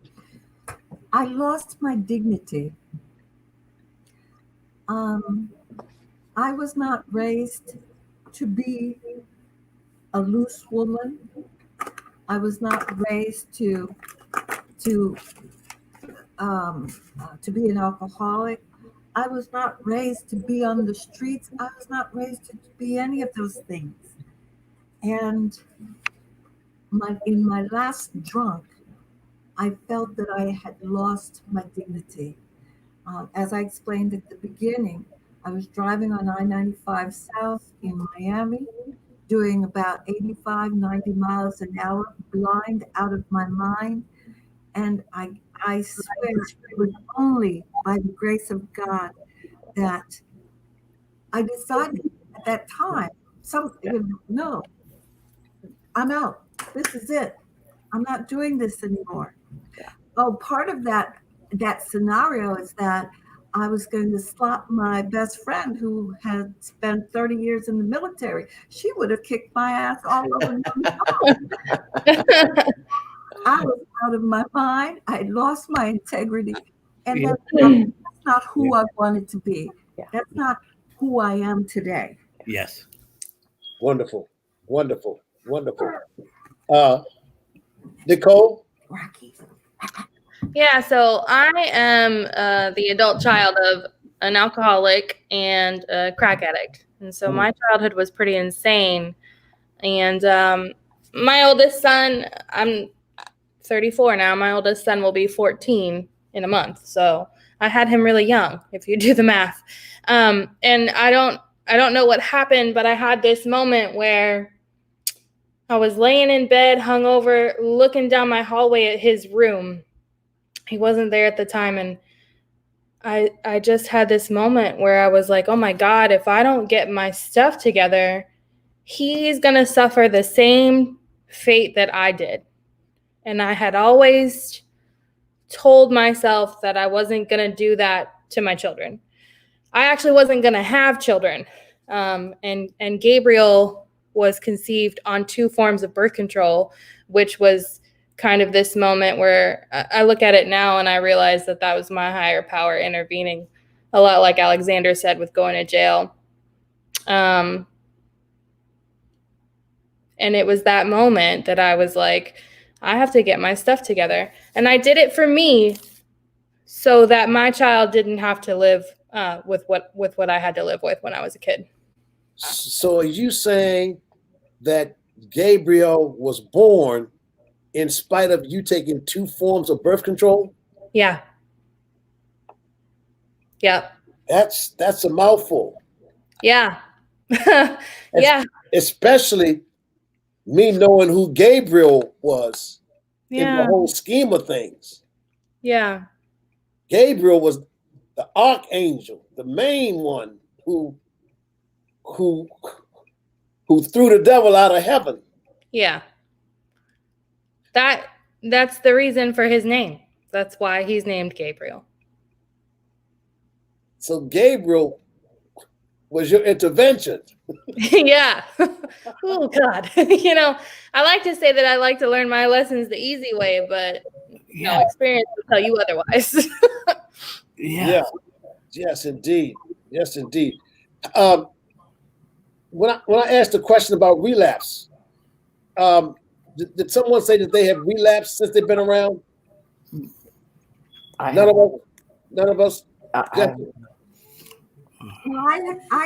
I lost my dignity. I was not raised to be a loose woman. I was not raised to be an alcoholic. I was not raised to be on the streets. I was not raised to be any of those things. And in my last drunk, I felt that I had lost my dignity. As I explained at the beginning, I was driving on I-95 South in Miami, doing about 85, 90 miles an hour, blind out of my mind. And I swear it was only by the grace of God that I decided at that time, no, I'm out. This is it. I'm not doing this anymore. Oh, part of that scenario is that I was going to slap my best friend who had spent 30 years in the military. She would have kicked my ass all over the I was out of my mind. I had lost my integrity. And that's not who I wanted to be. That's not who I am today. Yes. Wonderful. Wonderful. Wonderful. Nicole? Rocky. Yeah, so I am the adult child of an alcoholic and a crack addict. And so my childhood was pretty insane. And my oldest son, I'm 34 now. My oldest son will be 14 in a month. So I had him really young, if you do the math. And I don't know what happened, but I had this moment where I was laying in bed, hungover, looking down my hallway at his room. He wasn't there at the time, and I just had this moment where I was like, oh my God, if I don't get my stuff together, he's going to suffer the same fate that I did. And I had always told myself that I wasn't going to do that to my children. I actually wasn't going to have children. And Gabriel was conceived on 2 forms of birth control, which was kind of this moment where I look at it now and I realize that that was my higher power intervening, a lot like Alexander said with going to jail. And it was that moment that I was like, I have to get my stuff together. And I did it for me so that my child didn't have to live with what I had to live with when I was a kid. So are you saying that Gabriel was born in spite of you taking 2 forms of birth control? Yeah. Yep. That's a mouthful. Yeah. Yeah. Especially me knowing who Gabriel was in the whole scheme of things. Yeah. Gabriel was the archangel, the main one who threw the devil out of heaven. Yeah. That's the reason for his name. That's why he's named Gabriel. So Gabriel was your intervention. Yeah. Oh God. I like to say that I like to learn my lessons the easy way, but experience will tell you otherwise. Yeah. Yes, indeed. Yes, indeed. When I asked a question about relapse, did someone say that they have relapsed since they've been around? None of us. I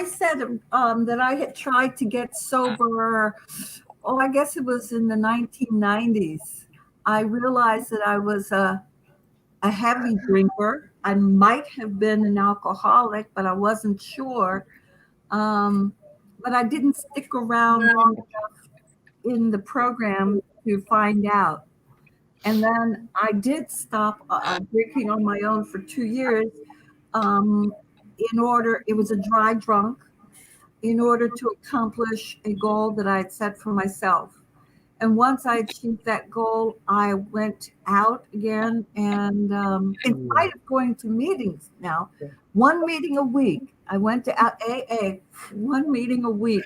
said that I had tried to get sober. Oh, I guess it was in the 1990s. I realized that I was a heavy drinker. I might have been an alcoholic, but I wasn't sure. But I didn't stick around long enough in the program to find out. And then I did stop drinking on my own for 2 years. It was a dry drunk, in order to accomplish a goal that I had set for myself. And once I achieved that goal, I went out again. And in spite of going to meetings now, 1 meeting a week, I went to AA, 1 meeting a week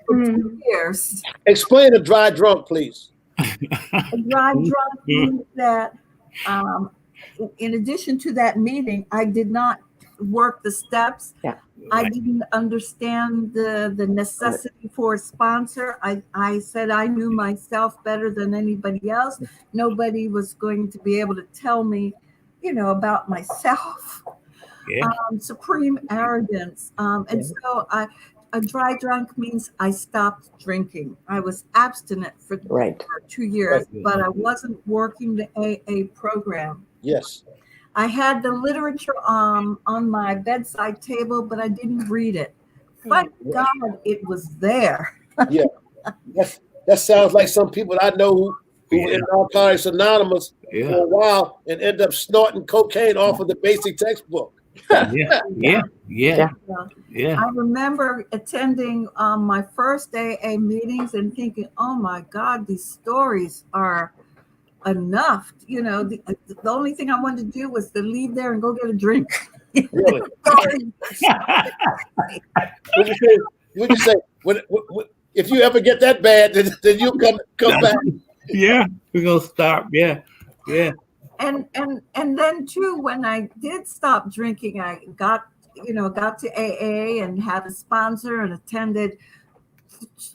for 2 years. Explain a dry drunk, please. A dry drunk means that in addition to that meeting, I did not work the steps. Yeah. I didn't understand the necessity for a sponsor. I said I knew myself better than anybody else. Nobody was going to be able to tell me, about myself. Yeah. Supreme arrogance. And so a dry drunk means I stopped drinking. I was abstinent for Right. 2 years, Right. but I wasn't working the AA program. Yes. I had the literature on my bedside table, but I didn't read it. Thank God it was there. Yeah. That sounds like some people I know who were in Narcotics Anonymous for a while and end up snorting cocaine off of the basic textbook. Yeah. I remember attending my first AA meetings and thinking, oh my God, these stories are enough. You know, the only thing I wanted to do was to leave there and go get a drink. Really? Would you say if you ever get that bad, then you'll come back? Yeah, we're gonna stop. Yeah. And then too, when I did stop drinking, I got to AA and had a sponsor and attended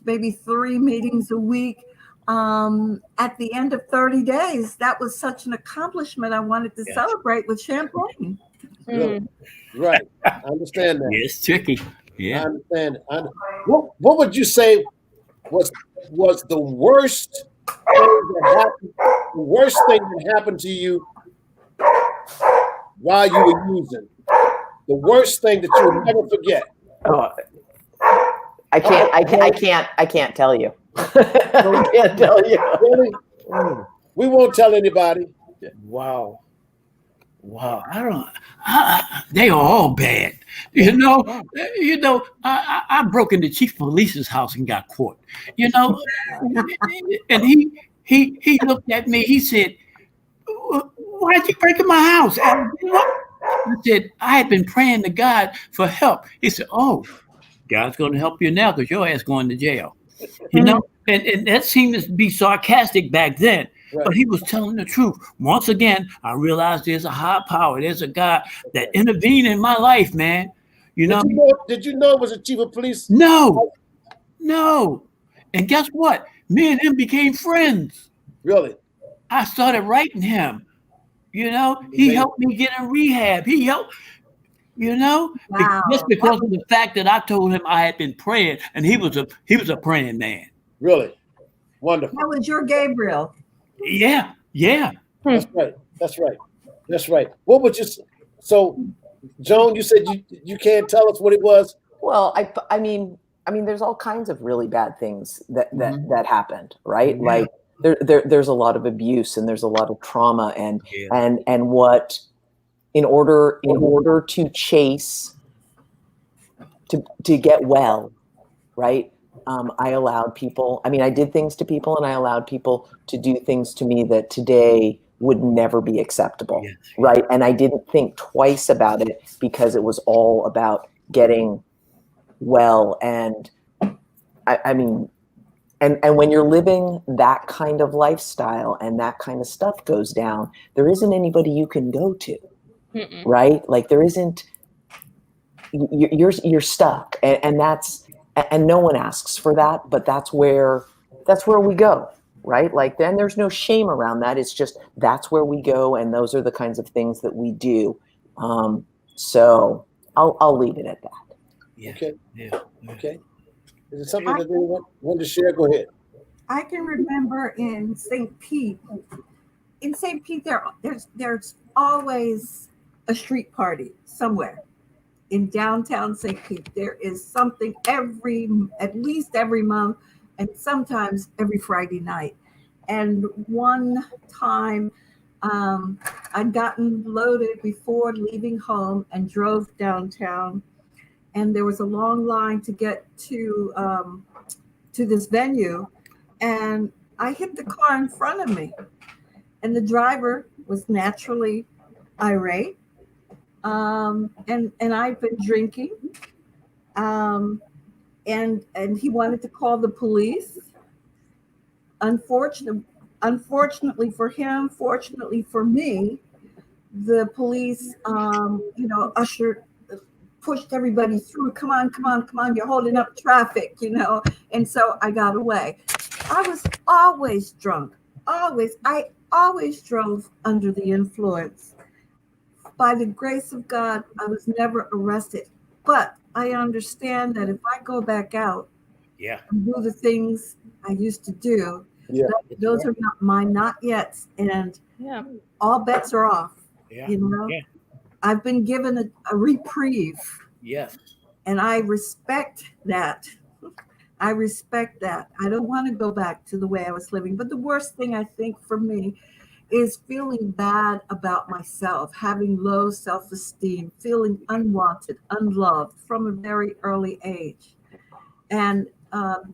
maybe 3 meetings a week. At the end of 30 days, that was such an accomplishment. I wanted to celebrate with champagne. Really? Right. I understand that. Yeah, it's tricky. I Yeah. understand. What would you say was the worst thing that happened? The worst thing that happened to you while you were using? The worst thing that you will never forget? Oh, I can't tell you. I can't tell you. Really? We won't tell anybody. Wow. They are all bad. You know. I broke into Chief of Police's house and got caught. You know, and he looked at me. He said, "Why'd you break in my house?" And I said, "I had been praying to God for help." He said, "Oh, God's going to help you now because your ass going to jail." You know, and that seemed to be sarcastic back then. Right. But he was telling the truth. Once again, I realized there's a high power. There's a God that intervened in my life, man. Did you know it was a chief of police? No. And guess what? Me and him became friends. Really? I started writing him. You know, he helped me get in rehab. He helped, Wow. just because of the fact that I told him I had been praying, and he was a praying man. Really? Wonderful. That was your Gabriel. Yeah. That's right. What would you? So, Joan, you said you can't tell us what it was. Well, I mean, there's all kinds of really bad things that happened, right? Yeah. Like there's a lot of abuse and there's a lot of trauma and what in order to chase to get well, right? I allowed people. I mean, I did things to people, and I allowed people to do things to me that today would never be acceptable, right? And I didn't think twice about it because it was all about getting well. And I mean, and when you're living that kind of lifestyle and that kind of stuff goes down, there isn't anybody you can go to, right? Like there isn't. You're stuck, and that's. And no one asks for that, but that's where we go, right? Like then there's no shame around that. It's just that's where we go, and those are the kinds of things that we do. So I'll leave it at that. Yeah. Okay. Yeah. Okay. Is it something that anyone want to share? Go ahead. I can remember in St. Pete. In St. Pete, there's always a street party somewhere. In downtown St. Pete, there is something at least every month, and sometimes every Friday night. And one time, I'd gotten loaded before leaving home and drove downtown, and there was a long line to get to this venue, and I hit the car in front of me, and the driver was naturally irate. And I've been drinking, and he wanted to call the police. Unfortunately for him, fortunately for me, the police, pushed everybody through. Come on, you're holding up traffic, and so I got away. I was always drunk, I always drove under the influence. By the grace of God, I was never arrested. But I understand that if I go back out Yeah. and do the things I used to do, Yeah. those are not my not yets, and Yeah. all bets are off. Yeah. You know, Yeah. I've been given a reprieve, Yes. and I respect that. I respect that. I don't want to go back to the way I was living. But the worst thing I think for me is feeling bad about myself, having low self esteem, feeling unwanted, unloved from a very early age. And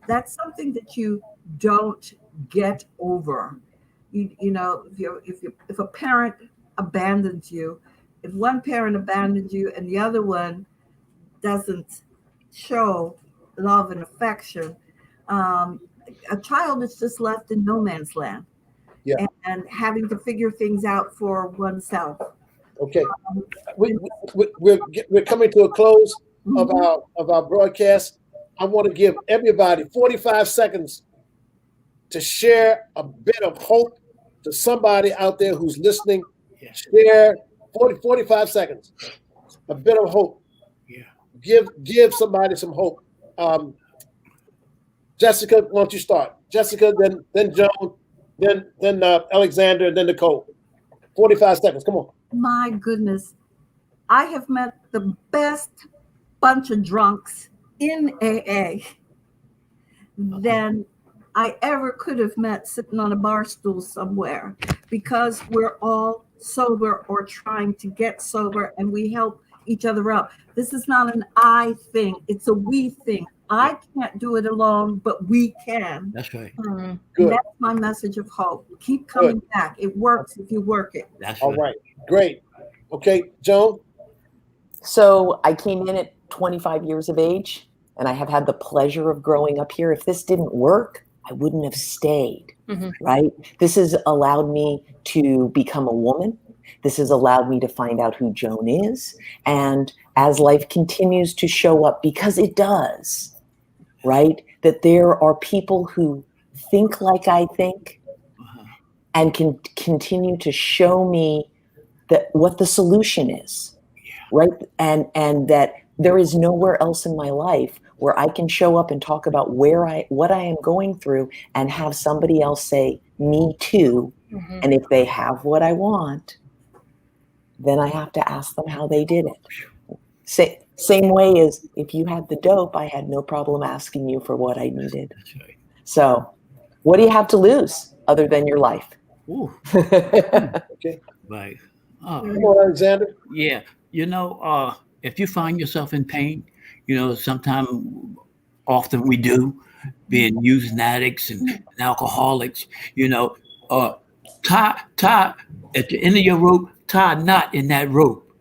that's something that you don't get over. You know, if a parent abandons you, if one parent abandons you and the other one doesn't show love and affection, um, a child is just left in no man's land, Yeah. and having to figure things out for oneself. Okay. We're coming to a close of Mhm. our broadcast. I want to give everybody 45 seconds to share a bit of hope to somebody out there who's listening. Yeah. Share 45 seconds. A bit of hope. Yeah. Give somebody some hope. Jessica, why don't you start? Jessica, then Joan, then Alexander, and then Nicole. 45 seconds. Come on. My goodness, I have met the best bunch of drunks in AA than I ever could have met sitting on a bar stool somewhere, because we're all sober or trying to get sober, and we help each other out. This is not an I thing, it's a we thing. I can't do it alone, but we can. That's right. And Good. that's my message of hope. Keep coming back. It works if you work it. That's All right. Great. Okay, Joan. So I came in at 25 years of age, and I have had the pleasure of growing up here. If this didn't work, I wouldn't have stayed, right? This has allowed me to become a woman. This has allowed me to find out who Joan is. And as life continues to show up, because it does, right? That there are people who think like I think and can continue to show me that what the solution is, right? And that there is nowhere else in my life where I can show up and talk about what I am going through and have somebody else say, me too. And if they have what I want, then I have to ask them how they did it. Same way as if you had the dope, I had no problem asking you for what I needed. That's right. So what do you have to lose other than your life? Ooh. Okay. Right. Come on, Alexander. Yeah. If you find yourself in pain, often we do, being using addicts and alcoholics, tie at the end of your rope, tie a knot in that rope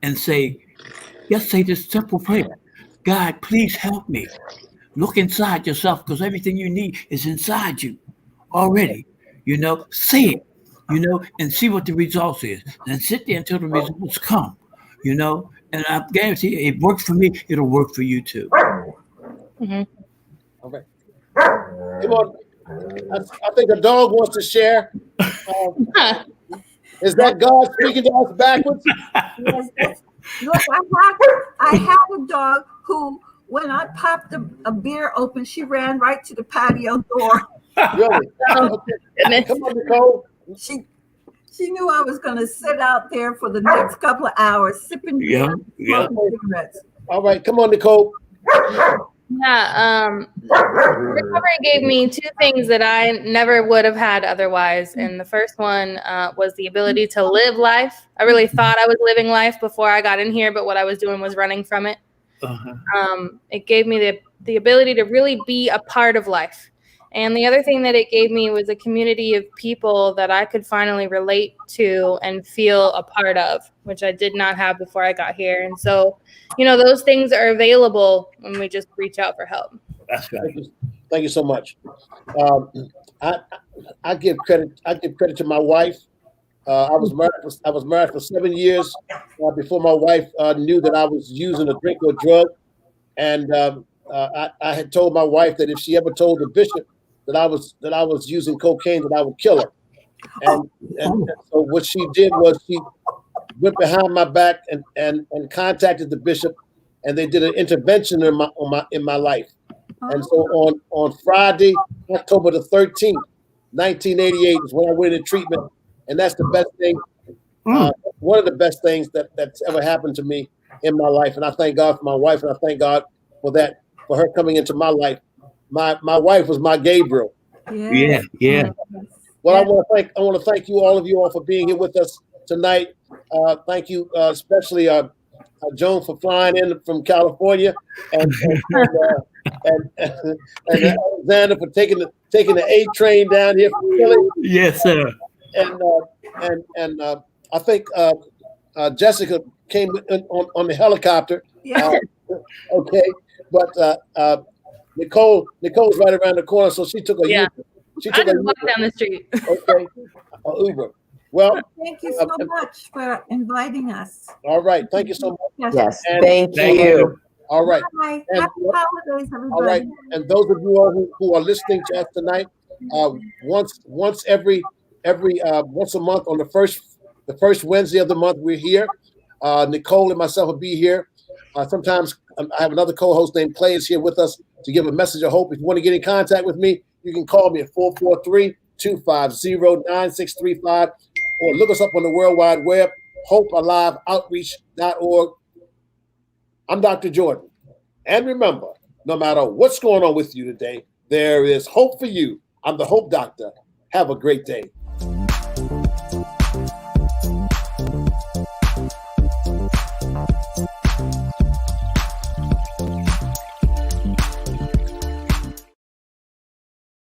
and just say this simple prayer: God, please help me. Look inside yourself, because everything you need is inside you already. Say it, and see what the results is. And sit there until the results come, and I guarantee you, it works for me, it'll work for you too. All right. Come on. I think a dog wants to share. Is that God speaking to us backwards? Yes, look, I have a dog who, when I popped a beer open, she ran right to the patio door. Really? Okay. Come on, Nicole. She knew I was going to sit out there for the next couple of hours sipping beer, smoking cigarettes. All right, come on, Nicole. Yeah, recovery gave me two things that I never would have had otherwise. And the first one was the ability to live life. I really thought I was living life before I got in here, but what I was doing was running from it. It gave me the ability to really be a part of life. And the other thing that it gave me was a community of people that I could finally relate to and feel a part of, which I did not have before I got here. And so, those things are available when we just reach out for help. That's right. Thank you so much. I give credit to my wife. I was married for 7 years before my wife knew that I was using a drink or drug, and I had told my wife that if she ever told the bishop that I was using cocaine, that I would kill her. And so what she did was she went behind my back and contacted the bishop and they did an intervention in my life. And so Oh, on Friday, October the 13th, 1988 is when I went into treatment, and that's the best thing. One of the best things that's ever happened to me in my life, and I thank God for my wife, and I thank God for her coming into my life. My wife was my Gabriel. Yeah, yes. yeah. Well, Yes. I want to thank you, all of you all, for being here with us tonight. Thank you, especially Joan, for flying in from California, and Alexander for taking the A train down here from Philly, Yes, sir. and I think Jessica came on the helicopter. Yeah. Okay, but Nicole's right around the corner, so she took a Yeah. Uber. She I took a just walk Uber. down the street. Okay, a Uber. Well, Thank you so much for inviting us. all right. Thank you so much. Yes, And thank Thank you. you. all right. Bye. And- Happy holidays, everybody. All right, and those of you all who are listening to us tonight, once every once a month on the first Wednesday of the month, we're here. Nicole and myself will be here. Sometimes I have another co-host named Clay is here with us to give a message of hope. If you want to get in contact with me, you can call me at 443-250-9635, or look us up on the World Wide Web, hopealiveoutreach.org. I'm Dr. Jordan. And remember, no matter what's going on with you today, there is hope for you. I'm the Hope Doctor. Have a great day.